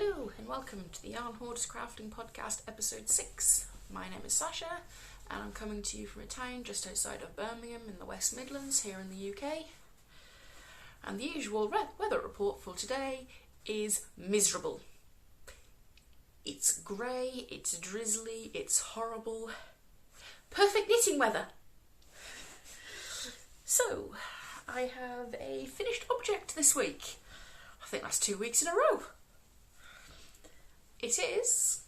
Hello and welcome to the Yarn Hoarders Crafting Podcast episode 6. My name is Sasha and I'm coming to you from a town just outside of Birmingham in the West Midlands here in the UK. And the usual weather report for today is miserable. It's grey, it's drizzly, it's horrible. Perfect knitting weather! So, I have a finished object this week. I think that's 2 weeks in a row. It is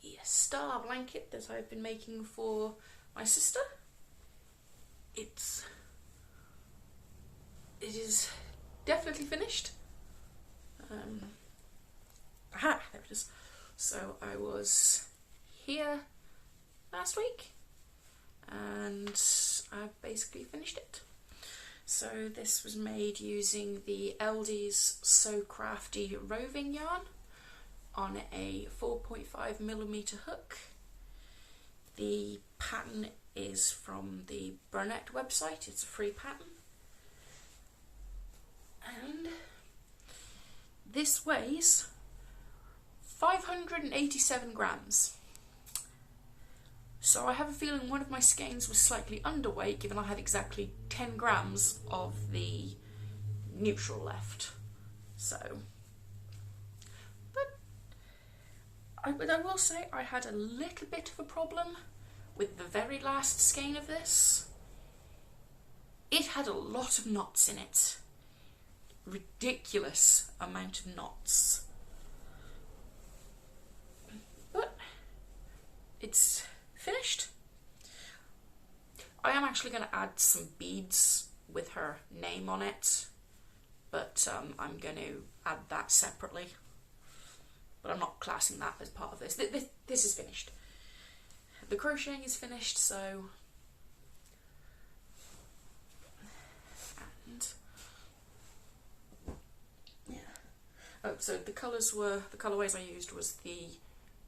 a star blanket that I've been making for my sister. It is definitely finished. There it is. So I was here last week and I've basically finished it. So this was made using the LD's So Crafty Roving yarn on a 4.5mm hook. The pattern is from the Bernat website, it's a free pattern. And this weighs 587 grams. So I have a feeling one of my skeins was slightly underweight given I had exactly 10 grams of the neutral left. So, but I will say I had a little bit of a problem with the very last skein of this. It had a lot of knots in it. Ridiculous amount of knots. But it's finished. I am actually going to add some beads with her name on it, but I'm going to add that separately. But I'm not classing that as part of this. This is finished. The crocheting is finished, so... And... yeah. Oh, so the colourways I used was the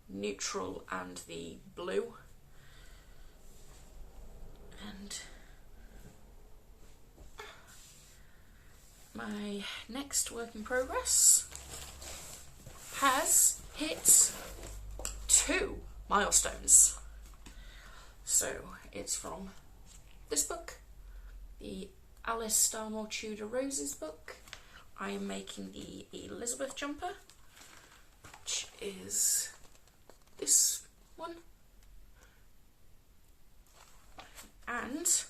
neutral and the blue. And... my next work in progress has hit 2 milestones. So it's from this book, the Alice Starmore Tudor Roses book. I am making the Elizabeth jumper, which is this one. And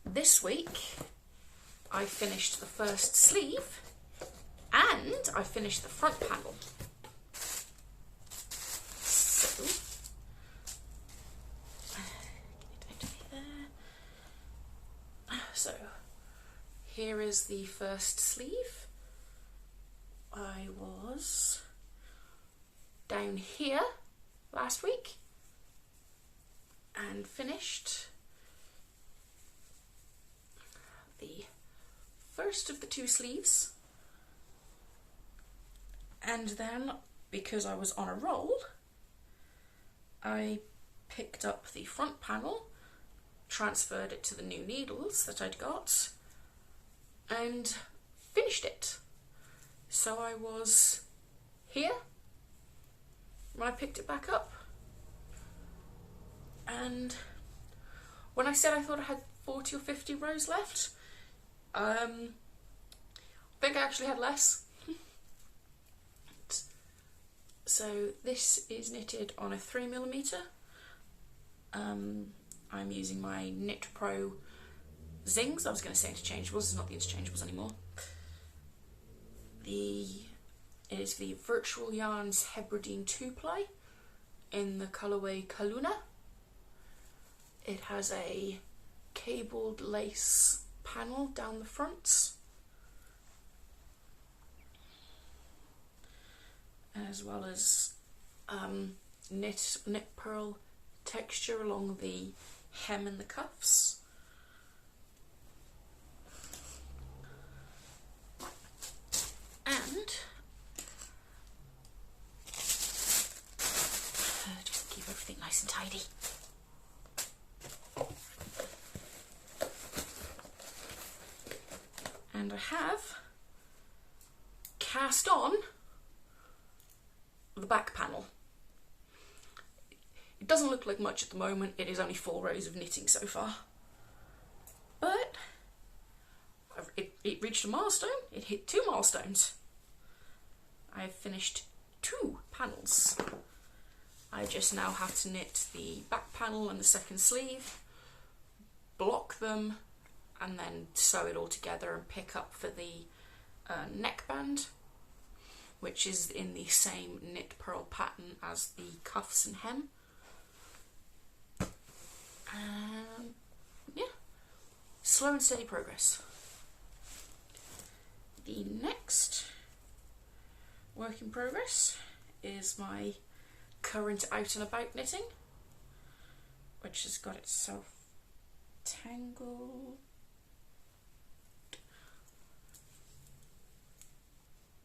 this week I finished the first sleeve and I finished the front panel. So here is the first sleeve. I was down here last week and finished the first of the 2 sleeves, and then because I was on a roll I picked up the front panel, transferred it to the new needles that I'd got and finished it. So I was here when I picked it back up, and when I said I thought I had 40 or 50 rows left, I think I actually had less. So this is knitted on a 3mm. I'm using my Knit Pro Zings. I was going to say interchangeables, it's not the interchangeables anymore. It is the Virtual Yarns Hebridean 2-ply in the colourway Calluna. It has a cabled lace panel down the front, as well as knit pearl texture along the hem and the cuffs. And just keep everything nice and tidy. And I have cast on the back panel. It doesn't look like much at the moment, it is only 4 rows of knitting so far. But it reached a milestone, it hit 2 milestones. I have finished 2 panels. I just now have to knit the back panel and the second sleeve, block them, and then sew it all together and pick up for the neckband, which is in the same knit purl pattern as the cuffs and hem. Yeah, slow and steady progress. The next work in progress is my current out and about knitting, which has got itself tangled.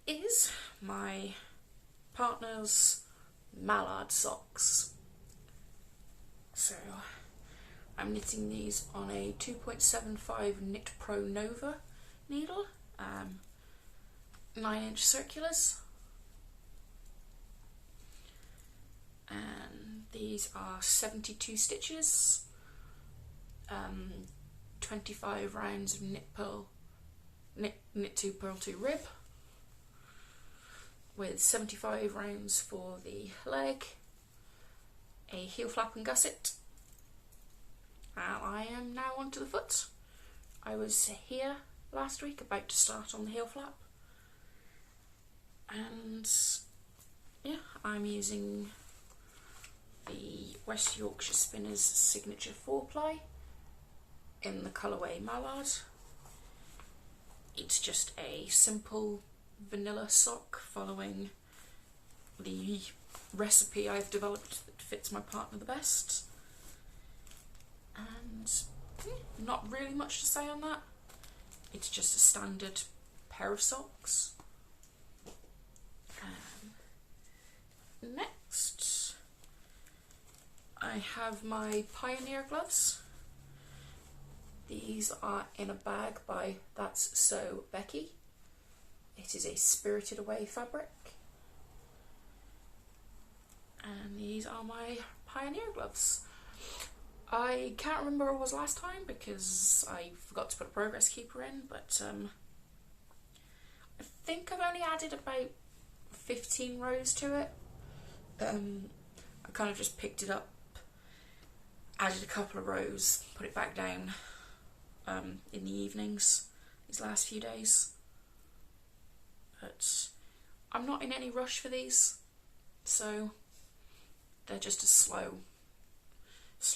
Is my partner's Mallard socks. So I'm knitting these on a 2.75 Knit Pro Nova needle, 9-inch circulars, and these are 72 stitches, 25 rounds of knit to purl to rib, with 75 rounds for the leg, a heel flap and gusset, and I am now onto the foot. I was here last week about to start on the heel flap, and yeah, I'm using the West Yorkshire Spinners Signature 4-ply in the colourway Mallard. It's just a simple vanilla sock following the recipe I've developed that fits my partner the best, and not really much to say on that. It's just a standard pair of socks. Next I have my Pioneer gloves. These are in a bag by That's So Becky. It is a Spirited Away fabric, and these are my Pioneer gloves. I can't remember where I was last time because I forgot to put a progress keeper in, but I think I've only added about 15 rows to it. I kind of just picked it up, added a couple of rows, put it back down in the evenings these last few days. But I'm not in any rush for these, so they're just a slow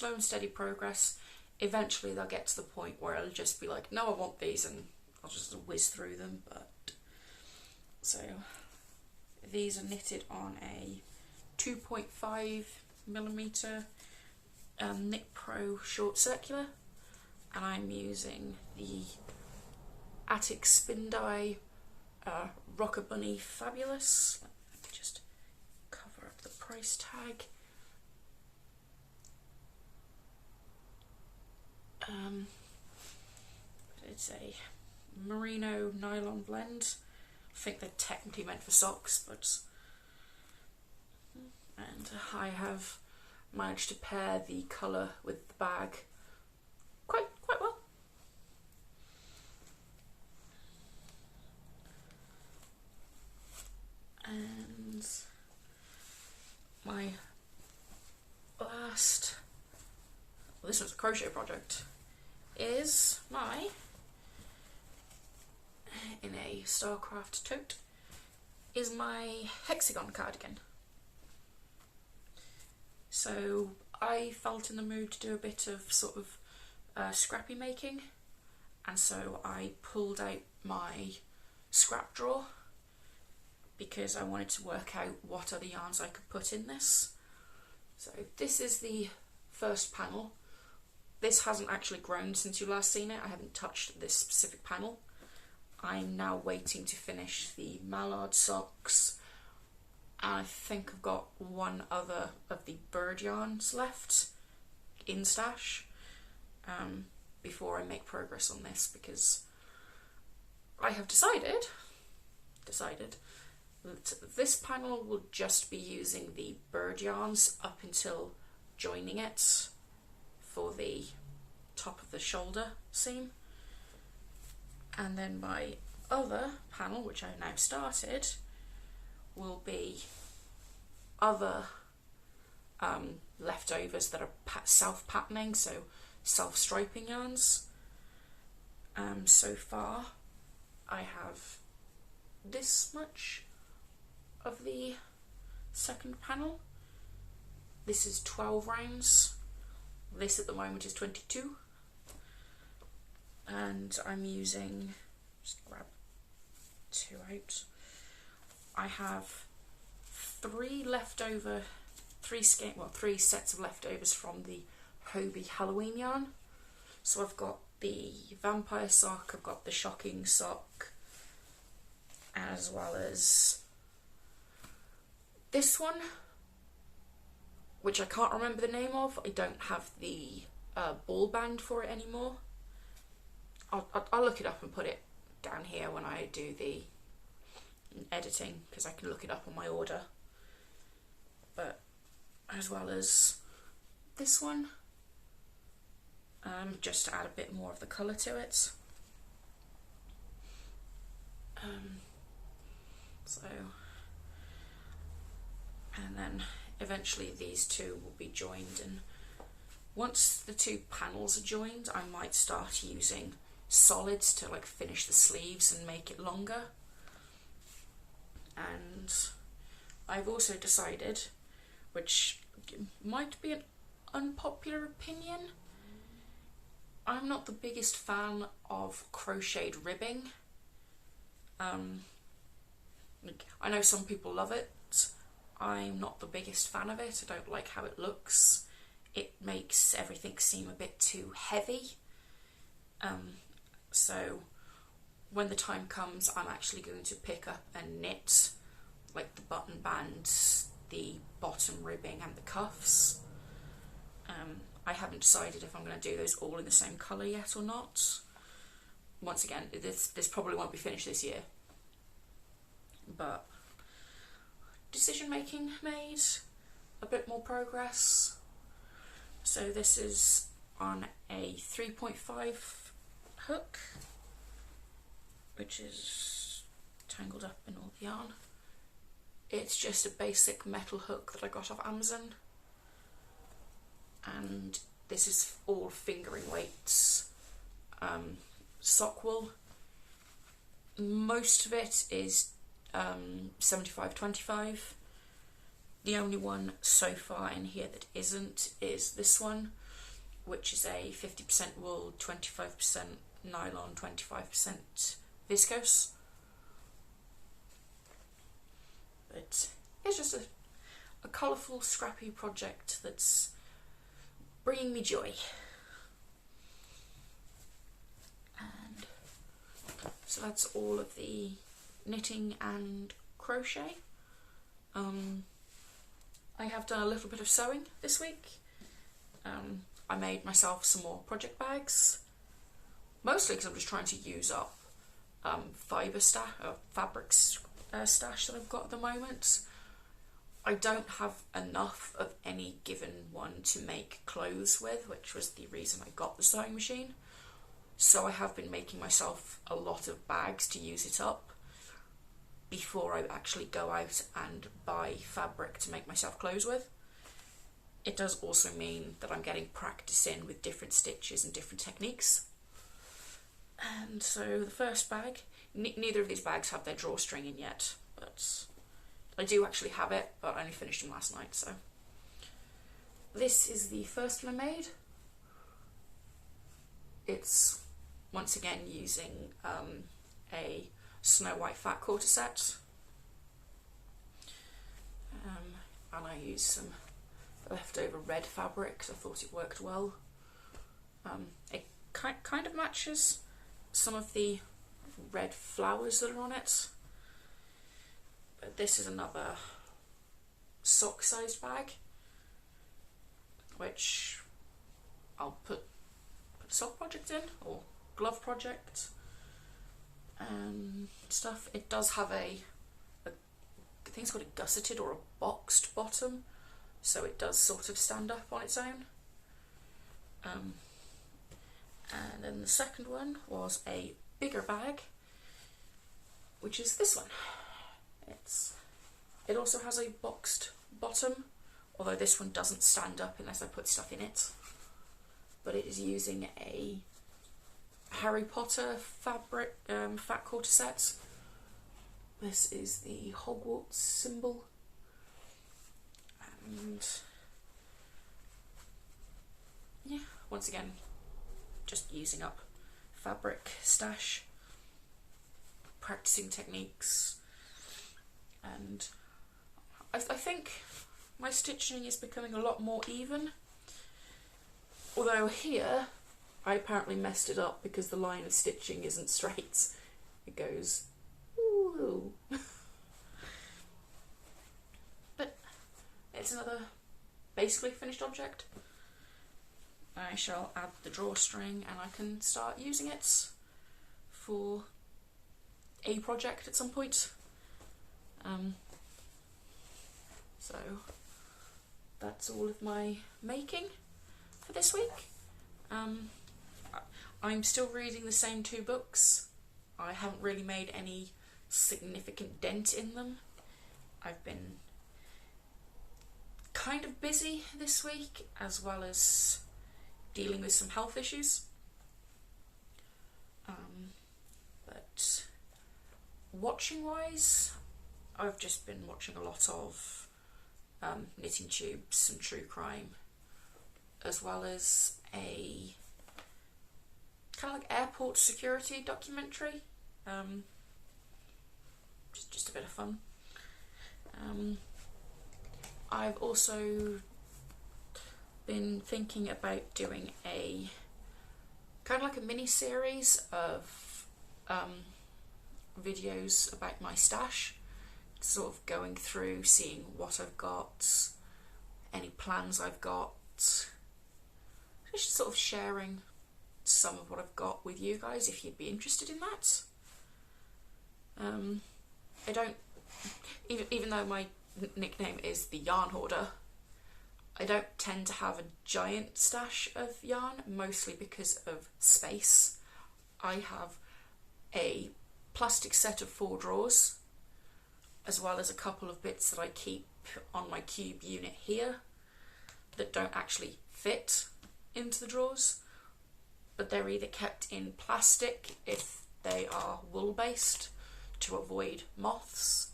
and steady progress. Eventually they'll get to the point where I'll just be like, no, I want these, and I'll just whiz through them. But so these are knitted on a 2.5mm Knit Pro short circular, and I'm using the Attic Spin Dye Rocker Bunny Fabulous. Let me just cover up the price tag. It's a merino nylon blend. I think they're technically meant for socks, but and I have managed to pair the colour with the bag quite well. And my last, well, this was a crochet project, is my, in a Starcraft tote, is my hexagon cardigan. So I felt in the mood to do a bit of sort of scrappy making, and so I pulled out my scrap drawer because I wanted to work out what other yarns I could put in this. So this is the first panel. This hasn't actually grown since you last seen it. I haven't touched this specific panel. I'm now waiting to finish the Mallard socks, and I think I've got one other of the bird yarns left in stash before I make progress on this, because I have decided this panel will just be using the bird yarns up until joining it for the top of the shoulder seam, and then my other panel, which I've now started, will be other leftovers that are self-patterning, so self-striping yarns. So far I have this much of the second panel. This is 12 rounds. This at the moment is 22. And I'm using, just grab 2 out. I have 3 sets of leftovers from the Hobie Halloween yarn. So I've got the vampire sock, I've got the shocking sock, as well as this one, which I can't remember the name of. I don't have the ball band for it anymore. I'll look it up and put it down here when I do the editing, because I can look it up on my order. But as well as this one, just to add a bit more of the colour to it. And then eventually these two will be joined, and once the 2 panels are joined, I might start using solids to like finish the sleeves and make it longer. And I've also decided, which might be an unpopular opinion, I'm not the biggest fan of crocheted ribbing. I know some people love it. I'm not the biggest fan of it. I don't like how it looks. It makes everything seem a bit too heavy. So when the time comes, I'm actually going to pick up and knit like the button bands, the bottom ribbing and the cuffs. I haven't decided if I'm going to do those all in the same colour yet or not. Once again, this probably won't be finished this year. But decision making made, a bit more progress. So this is on a 3.5 hook, which is tangled up in all the yarn. It's just a basic metal hook that I got off Amazon, and this is all fingering weights sock wool. Most of it is 75-25. The only one so far in here that isn't is this one, which is a 50% wool, 25% nylon, 25% viscose. But it's just a colourful, scrappy project that's bringing me joy. And so that's all of the knitting and crochet. I have done a little bit of sewing this week. I made myself some more project bags, mostly because I'm just trying to use up fabric stash that I've got at the moment. I don't have enough of any given one to make clothes with, which was the reason I got the sewing machine. So I have been making myself a lot of bags to use it up before I actually go out and buy fabric to make myself clothes with. It does also mean that I'm getting practice in with different stitches and different techniques. And so the first bag, neither of these bags have their drawstring in yet, but I do actually have it, but I only finished them last night. So this is the first one I made. It's once again using a Snow White fat quarter set, and I used some leftover red fabric because I thought it worked well. It kind of matches some of the red flowers that are on it. But this is another sock sized bag, which I'll put a sock project in, or glove project and stuff. It does have a think it's got a gusseted or a boxed bottom, so it does sort of stand up on its own. And then the second one was a bigger bag, which is this one. It also has a boxed bottom, although this one doesn't stand up unless I put stuff in it. But it is using a Harry Potter fabric fat quarter set. This is the Hogwarts symbol, and yeah, once again, just using up fabric stash, practicing techniques, and I think my stitching is becoming a lot more even. Although here, I apparently messed it up because the line of stitching isn't straight. It goes, ooh. But it's another basically finished object. I shall add the drawstring and I can start using it for a project at some point. So that's all of my making for this week. I'm still reading the same 2 books. I haven't really made any significant dent in them. I've been kind of busy this week, as well as dealing with some health issues. But watching wise, I've just been watching a lot of knitting tubes and true crime, as well as a kind of like airport security documentary. Just a bit of fun. I've also been thinking about doing a kind of like a mini series of videos about my stash, sort of going through, seeing what I've got, any plans I've got, just sort of sharing some of what I've got with you guys if you'd be interested in that. I don't, even though my nickname is the Yarn Hoarder, I don't tend to have a giant stash of yarn, mostly because of space. I have a plastic set of 4 drawers, as well as a couple of bits that I keep on my cube unit here that don't actually fit into the drawers, but they're either kept in plastic if they are wool based to avoid moths,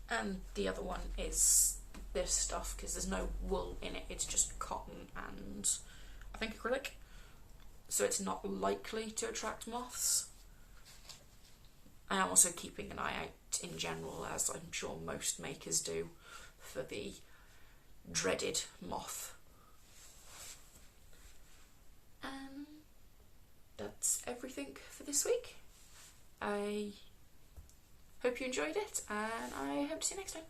and the other one is this stuff because there's no wool in it, it's just cotton and I think acrylic, so it's not likely to attract moths. I am also keeping an eye out in general, as I'm sure most makers do, for the dreaded moth. And that's everything for this week. I hope you enjoyed it, and I hope to see you next time.